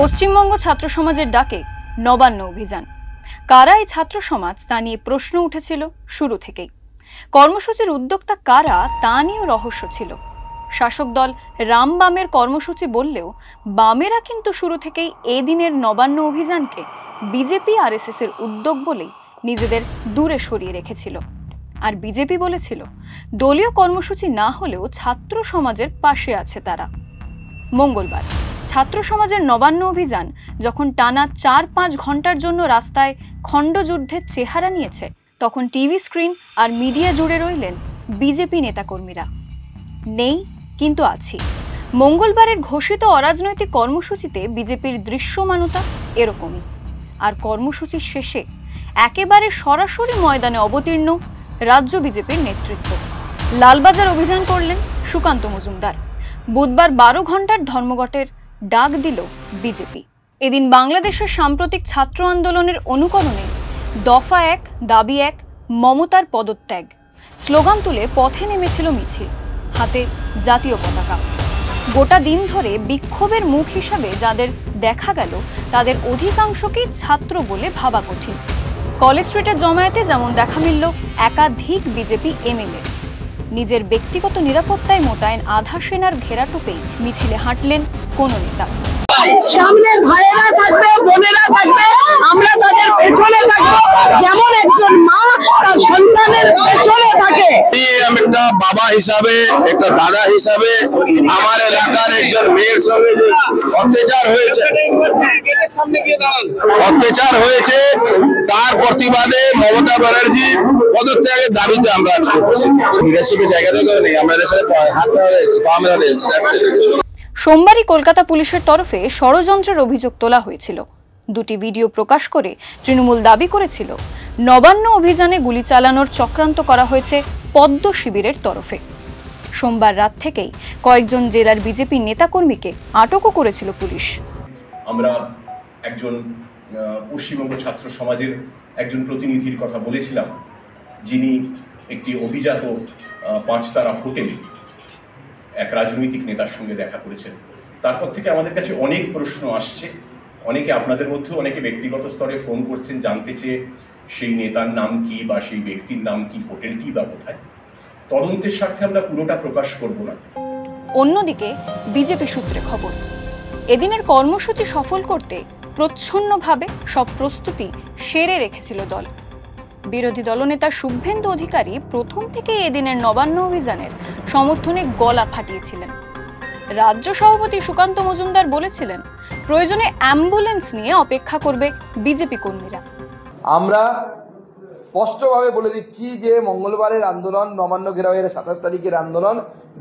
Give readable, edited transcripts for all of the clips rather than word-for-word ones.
পশ্চিমবঙ্গ ছাত্র সমাজের ডাকে নবান্ন অভিযান। কারা এই ছাত্র সমাজ তা নিয়ে প্রশ্ন উঠেছিল শুরু থেকেই। কর্মসূচির উদ্যোক্তা কারা তা নিয়েও রহস্য ছিল। শাসক দল রাম বামের কর্মসূচি বললেও বামেরা কিন্তু শুরু থেকেই এই দিনের নবান্ন অভিযানকে বিজেপি আরএসএস এর উদ্যোগ বলেই নিজেদের দূরে সরিয়ে রেখেছিল। আর বিজেপি বলেছিল দলীয় কর্মসূচি না হলেও ছাত্র সমাজের পাশে আছে তারা। মঙ্গলবার ছাত্র সমাজের নবান্ন অভিযান যখন টানা ৪-৫ ঘন্টার জন্য রাস্তায় খণ্ডযুদ্ধের চেহারা নিয়েছে, তখন টিভি স্ক্রিন আর মিডিয়া জুড়ে রইলেন বিজেপি নেতাকর্মীরা। নেই কিন্তু আছি। মঙ্গলবারের ঘোষিত অরাজনৈতিক কর্মসূচিতে বিজেপির দৃশ্যমানতা এরকমই। আর কর্মসূচির শেষে একেবারে সরাসরি ময়দানে অবতীর্ণ রাজ্য বিজেপির নেতৃত্ব। লালবাজার অভিযান করলেন সুকান্ত মজুমদার। বুধবার ১২ ঘন্টার ধর্মঘটের ডাক দিল বিজেপি। এদিন বাংলাদেশের সাম্প্রতিক ছাত্র আন্দোলনের অনুকরণে দফা ১ দাবি ১ মমতার পদত্যাগ স্লোগান তুলে পথে নেমেছিল মিছিল, হাতে জাতীয় পতাকা। গোটা দিন ধরে বিক্ষোভের মুখ হিসাবে যাদের দেখা গেল তাদের অধিকাংশকেই ছাত্র বলে ভাবা কঠিন। কলেজ স্ট্রিটের জমায়েতে যেমন দেখা মিলল একাধিক বিজেপি এমএলএ। নিজের ব্যক্তিগত নিরাপত্তায় মোতায়েন আধা সেনার ঘেরাটোপেই মিছিলে হাঁটলেন কোন নেতা। সামনে ভাইয়েরা থাকবে, বোনেরা থাকবে, আমরা তাদের পেছনে থাকবো, যেমন একজন মা তার সন্তানের পেছনে থাকে। আমি একটা বাবা হিসাবে, একটা দাদা হিসাবে আমার এলাকার একজন মেয়ের সঙ্গে যে অত্যাচার হয়েছে তার প্রতিবাদে মমতা ব্যানার্জি পদত্যাগের দাবিতে আমরা আজকে লিডারশিপের জায়গা থেকে নেই, আমরা এদের সাথে হাত মেলাতে এসেছি। সোমবারই কলকাতা পুলিশের তরফে ষড়যন্ত্রের অভিযোগ তোলা হয়েছিল। দুটি ভিডিও প্রকাশ করে তৃণমূল দাবি করেছিল নবান্ন অভিযানে গুলি চালানোর চক্রান্ত করা হয়েছে পদ্ম শিবিরের তরফে। সোমবার রাত থেকেই কয়েকজন জেলার বিজেপি নেতাকর্মীকে আটকও করেছিল পুলিশ। আমরা একজন পশ্চিমবঙ্গ ছাত্র সমাজের একজন প্রতিনিধির কথা বলেছিলাম, যিনি একটি অভিজাত ৫ তারা হোটেলে এক রাজনৈতিক নেতার সঙ্গে দেখা করেছেন। তারপর থেকে আমাদের কাছে অনেক প্রশ্ন আসছে, অনেকে আপনাদের মধ্যেও অনেকে ব্যক্তিগত স্তরে ফোন করছেন জানতে চেয়ে সেই নেতার নাম কি বা সেই ব্যক্তির নাম কি, হোটেলটি বা কোথায়। তদন্তের স্বার্থে আমরা পুরোটা প্রকাশ করব না। অন্যদিকে বিজেপি সূত্রে খবর, এদিনের কর্মসূচি সফল করতে প্রচ্ছন্নভাবে সব প্রস্তুতি সেরে রেখেছিল দল। বিরোধী দলনেতা শুভেন্দু অধিকারী প্রথম থেকে এদিনের নবান্ন অভিযানের সমর্থনে গলা ফাটিয়েছিলেন। রাজ্য সভাপতি সুকান্ত মজুমদার বলেছিলেন প্রয়োজনে অ্যাম্বুলেন্স নিয়ে অপেক্ষা করবে বিজেপি কর্মীরা। আমরা স্পষ্টভাবে বলে দিচ্ছি যে মঙ্গলবারের আন্দোলন, নবান্ন ঘেরাওয়ের ২৭ তারিখের আন্দোলন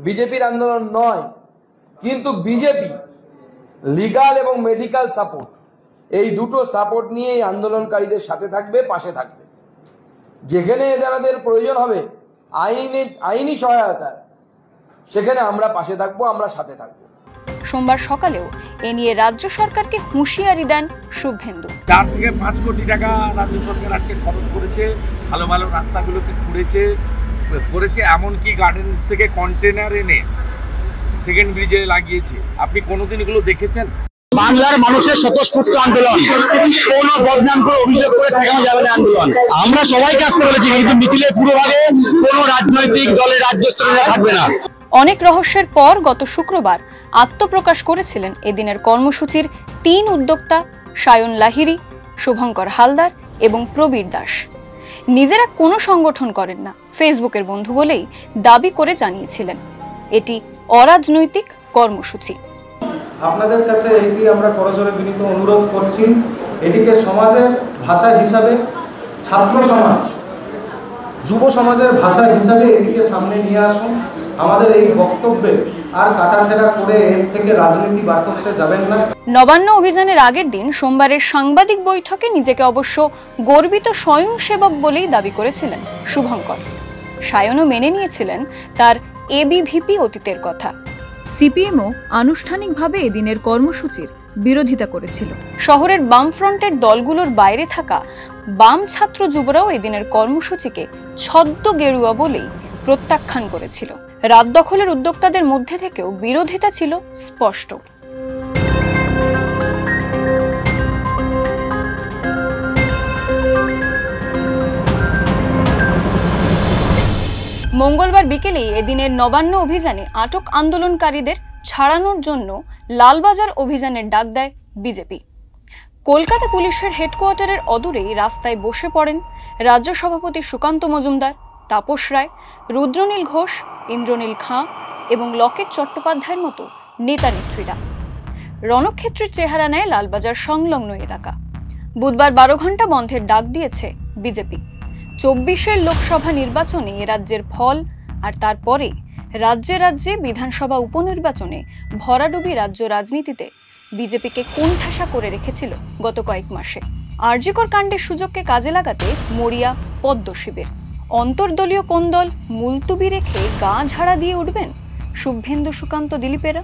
বিজেপির আন্দোলন নয়, কিন্তু বিজেপি লিগাল এবং মেডিকেল সাপোর্ট, এই দুটো সাপোর্ট নিয়ে এই আন্দোলনকারীদের সাথে থাকবে, পাশে থাকবে। যেখানে এদের প্রয়োজন হবে আইনি সহায়তা, সেখানে আমরা পাশে থাকবো, আমরা সাথে থাকবো। সোমবার সকালেও এ নিয়ে রাজ্য সরকারকে হুঁশিয়ারি দেন শুভেন্দু। ৪ থেকে ৫ কোটি টাকা রাজ্য সরকার আজকে খরচ করেছে, ভালো ভালো রাস্তাগুলোকে করেছে, এমনকি গার্ডেন্স থেকে কন্টেনার এনে সেকেন্ড ব্রিজে লাগিয়েছে। আপনি কোনোদিন এগুলো দেখেছেন? বাংলার মানুষের স্বতঃস্ফূর্ত আন্দোলন, কোন বদনাম করে অভিযোগ করে ঠেকানো যাবে না আন্দোলন। আমরা সবাইকে আসতে বলেছি, কিন্তু মিছিলের পুরোভাগে কোন রাজনৈতিক দলের রাজ্য স্তরে থাকবে না। অনেক রহস্যের পর গত শুক্রবার আত্মপ্রকাশ করেছিলেন এদিনের কর্মসূচির ৩ উদ্যোক্তা সায়ন লাহিড়ী, শুভঙ্কর হালদার এবং প্রবীর দাস। নিজেরা কোনো সংগঠন করেন না, ফেসবুকের বন্ধু বলেই দাবি করে জানিয়েছিলেন এটি অরাজনৈতিক কর্মসূচি। আপনাদের কাছে এটি আমরা করজোড়ে বিনীত অনুরোধ করছি, এটিকে সমাজের ভাষা হিসাবে, ছাত্র সমাজ, যুব সমাজের ভাষা হিসাবে এটিকে সামনে নিয়ে আসুন। আমাদের এই বক্তব্যে আর কাটাছেঁড়া করে এর থেকে রাজনীতি বার করতে যাবেন না। নবান্ন অভিযানের আগের দিন সোমবারের সাংবাদিক বৈঠকে নিজেকে অবশ্য গর্বিত স্বয়ংসেবক বলেই দাবি করেছিলেন শুভঙ্কর। সায়নও মেনে নিয়েছিলেন তার এবিভিপি অতীতের কথা। সিপিএমও আনুষ্ঠানিকভাবে এদিনের কর্মসূচির বিরোধিতা করেছিল। শহরের বামফ্রন্টের দলগুলোর বাইরে থাকা বাম ছাত্র যুবরাও এদিনের কর্মসূচিকে ছদ্ম গেরুয়া বলেই প্রত্যাখ্যান করেছিল। রাত দখলের উদ্যোক্তাদের মধ্যে থেকেও বিরোধিতা ছিল স্পষ্ট। মঙ্গলবার বিকেলেই এদিনের নবান্ন অভিযানে আটক আন্দোলনকারীদের ছাড়ানোর জন্য লালবাজার অভিযানের ডাক দেয় বিজেপি। কলকাতা পুলিশের হেডকোয়ার্টারের অদূরেই রাস্তায় বসে পড়েন রাজ্য সভাপতি সুকান্ত মজুমদার, তাপস রায়, রুদ্রনীল ঘোষ, ইন্দ্রনীল খাঁ এবং লকেট চট্টোপাধ্যায়ের মতো নেতা নেত্রীরা। রণক্ষেত্রের চেহারা নেয় লালবাজার সংলগ্ন এলাকা। বুধবার 12 ঘন্টা বন্ধের ডাক দিয়েছে বিজেপি। 24-এর লোকসভা নির্বাচনে রাজ্যের ফল আর তারপরে রাজ্যে রাজ্যে বিধানসভা উপনির্বাচনে ভরাডুবি রাজ্য রাজনীতিতে বিজেপিকে কোণঠাসা করে রেখেছিল গত কয়েক মাসে। আরজিকর কাণ্ডের সুযোগকে কাজে লাগাতে মরিয়া পদ্ম শিবির। অন্তর্দলীয় কোন দল মুলতুবি রেখে গা ঝাড়া দিয়ে উঠবেন শুভেন্দু সুকান্ত দিলীপেরা?